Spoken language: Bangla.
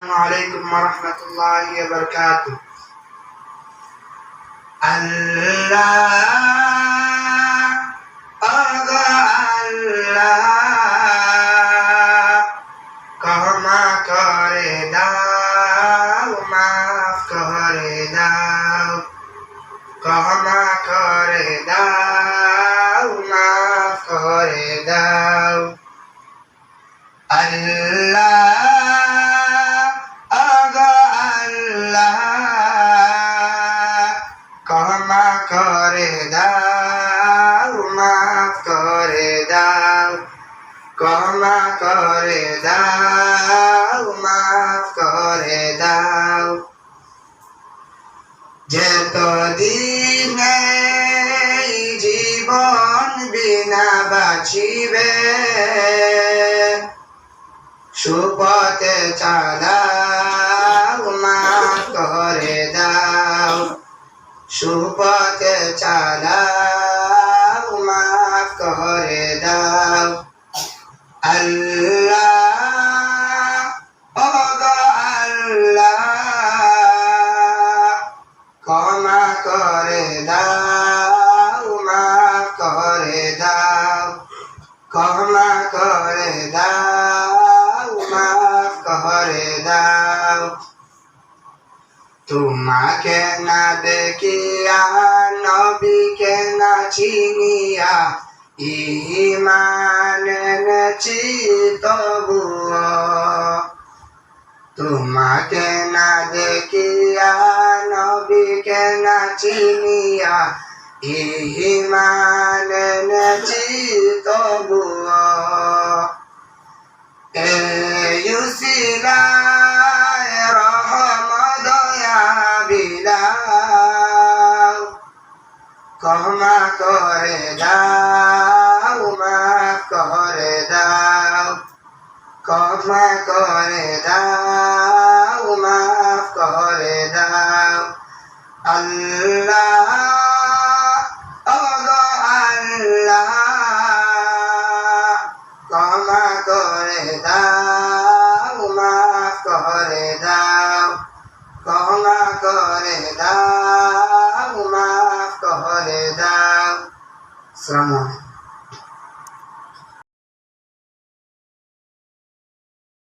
عليكم ورحمة الله وبركاته. আল্লাহ ক্ষমা করে দাও, মাফ করে দাও, ক্ষমা করে দাও, মাফ করে দাও। আল্লাহ ক্ষমা করে দাও, মাফ করে দাও, ক্ষমা করে দাও, মাফ করে দাও। যতদিন এই জীবন বিনা বাঁচিবে, সুপথে চালাও, মাফ করে দাও, সুপথে চালাও, মাফ করে দাও। আল্লাহ আল্লাহ ক্ষমা করে দাও, মাফ করে দাও, ক্ষমা করে দাও, মাফ করে দাও। তোমাকে না দেখিয়া, নবীকে না চিনিয়া, ঈমান এনেছি তবুও। তোমাকে না দেখিয়া, নবীকে না চিনিয়া, ঈমান এনেছি তবুও। এই উসিলায় রহমত দয়া বিলাও, ক্ষমা করে দাও, মাফ করে দাও, ক্ষমা করে দাও, মাফ করে দাও। আল্লাহ আল্লাহ ক্ষমা করে দাও, মাফ করে দাও, ক্ষমা করে দাও, মাফ করে দাও। আসসালামু আলাইকুম।